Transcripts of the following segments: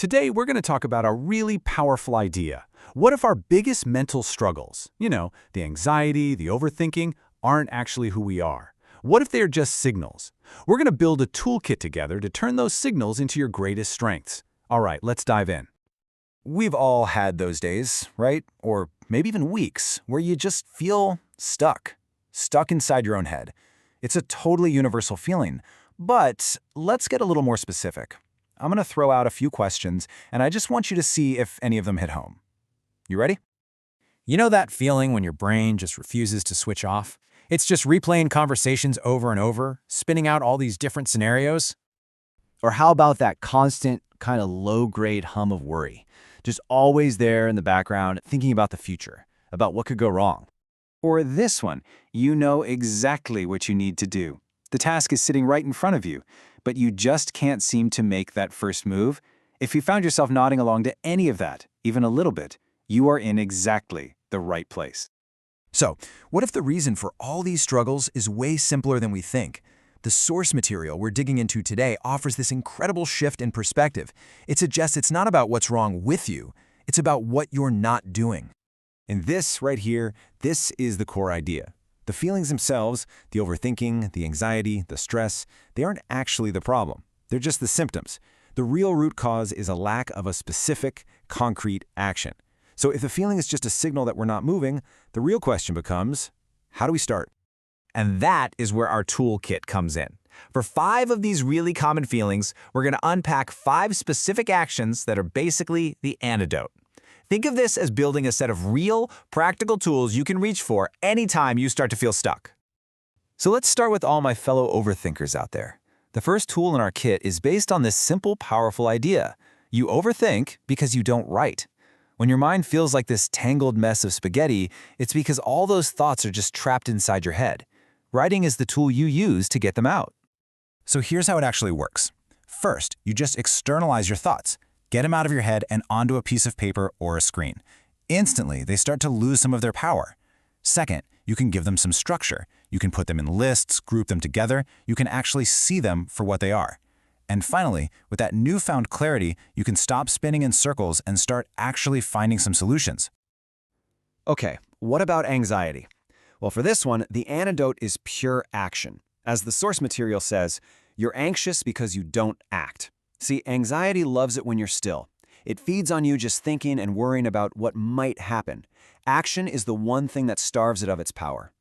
Today, we're going to talk about a really powerful idea. What if our biggest mental struggles, the anxiety, the overthinking, aren't actually who we are? What if they're just signals? We're going to build a toolkit together to turn those signals into your greatest strengths. All right, let's dive in. We've all had those days, right? Or maybe even weeks, where you just feel stuck inside your own head. It's a totally universal feeling. But let's get a little more specific. I'm going to throw out a few questions, and I just want you to see if any of them hit home. You ready? You know that feeling when your brain just refuses to switch off? It's just replaying conversations over and over, spinning out all these different scenarios? Or how about that constant, kind of low-grade hum of worry? Just always there in the background, thinking about the future, about what could go wrong. Or this one, you know exactly what you need to do. The task is sitting right in front of you, but you just can't seem to make that first move. If you found yourself nodding along to any of that, even a little bit, you are in exactly the right place. So, what if the reason for all these struggles is way simpler than we think? The source material we're digging into today offers this incredible shift in perspective. It suggests it's not about what's wrong with you, it's about what you're not doing. And this right here, this is the core idea. The feelings themselves, the overthinking, the anxiety, the stress, they aren't actually the problem. They're just the symptoms. The real root cause is a lack of a specific, concrete action. So if the feeling is just a signal that we're not moving, the real question becomes, how do we start? And that is where our toolkit comes in. For 5 of these really common feelings, we're going to unpack 5 specific actions that are basically the antidote. Think of this as building a set of real, practical tools you can reach for anytime you start to feel stuck. So let's start with all my fellow overthinkers out there. The first tool in our kit is based on this simple, powerful idea. You overthink because you don't write. When your mind feels like this tangled mess of spaghetti, it's because all those thoughts are just trapped inside your head. Writing is the tool you use to get them out. So here's how it actually works. First, you just externalize your thoughts. Get them out of your head and onto a piece of paper or a screen. Instantly, they start to lose some of their power. Second, you can give them some structure. You can put them in lists, group them together. You can actually see them for what they are. And finally, with that newfound clarity, you can stop spinning in circles and start actually finding some solutions. Okay, what about anxiety? Well, for this one, the antidote is pure action. As the source material says, you're anxious because you don't act. See, anxiety loves it when you're still. It feeds on you just thinking and worrying about what might happen. Action is the one thing that starves it of its power.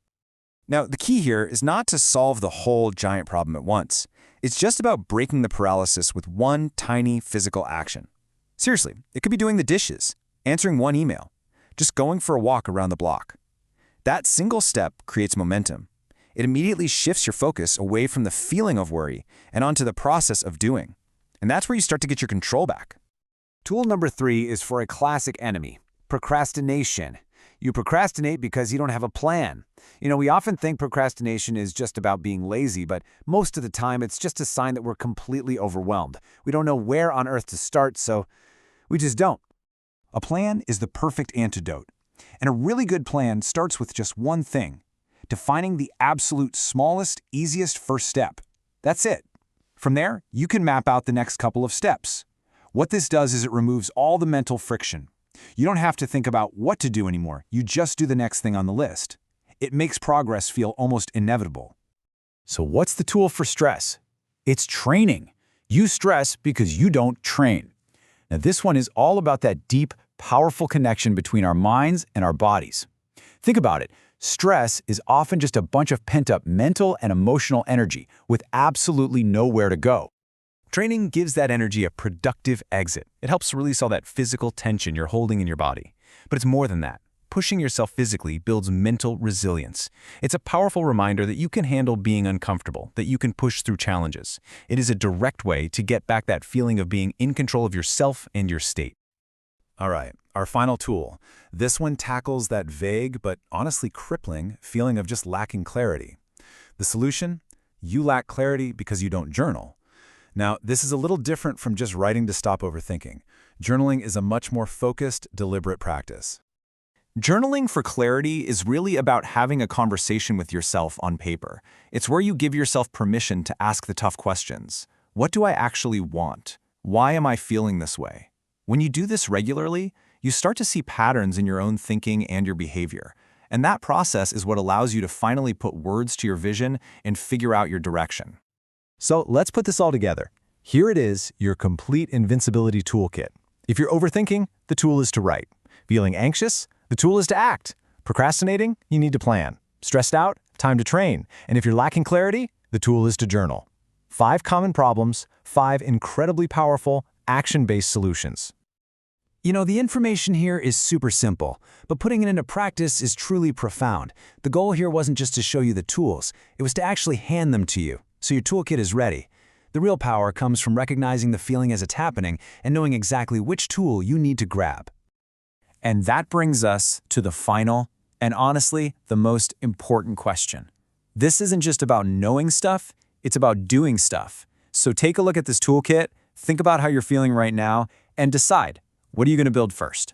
Now, the key here is not to solve the whole giant problem at once. It's just about breaking the paralysis with one tiny physical action. Seriously, it could be doing the dishes, answering one email, just going for a walk around the block. That single step creates momentum. It immediately shifts your focus away from the feeling of worry and onto the process of doing. And that's where you start to get your control back. Tool number 3 is for a classic enemy, procrastination. You procrastinate because you don't have a plan. We often think procrastination is just about being lazy, but most of the time it's just a sign that we're completely overwhelmed. We don't know where on earth to start, so we just don't. A plan is the perfect antidote. And a really good plan starts with just one thing: defining the absolute smallest, easiest first step. That's it. From there, you can map out the next couple of steps. What this does is it removes all the mental friction. You don't have to think about what to do anymore. You just do the next thing on the list. It makes progress feel almost inevitable. So what's the tool for stress? It's training. You stress because you don't train. Now this one is all about that deep, powerful connection between our minds and our bodies. Think about it. Stress is often just a bunch of pent-up mental and emotional energy with absolutely nowhere to go. Training gives that energy a productive exit. It helps release all that physical tension you're holding in your body. But it's more than that. Pushing yourself physically builds mental resilience. It's a powerful reminder that you can handle being uncomfortable, that you can push through challenges. It is a direct way to get back that feeling of being in control of yourself and your state. All right, our final tool. This one tackles that vague but honestly crippling feeling of just lacking clarity. The solution? You lack clarity because you don't journal. Now, this is a little different from just writing to stop overthinking. Journaling is a much more focused, deliberate practice. Journaling for clarity is really about having a conversation with yourself on paper. It's where you give yourself permission to ask the tough questions. What do I actually want? Why am I feeling this way? When you do this regularly, you start to see patterns in your own thinking and your behavior. And that process is what allows you to finally put words to your vision and figure out your direction. So let's put this all together. Here it is, your complete invincibility toolkit. If you're overthinking, the tool is to write. Feeling anxious? The tool is to act. Procrastinating? You need to plan. Stressed out? Time to train. And if you're lacking clarity, the tool is to journal. 5 common problems, 5 incredibly powerful, action-based solutions. You know, the information here is super simple, but putting it into practice is truly profound. The goal here wasn't just to show you the tools, it was to actually hand them to you, so your toolkit is ready. The real power comes from recognizing the feeling as it's happening and knowing exactly which tool you need to grab. And that brings us to the final, and honestly, the most important question. This isn't just about knowing stuff, it's about doing stuff. So take a look at this toolkit, think about how you're feeling right now, and decide, what are you going to build first?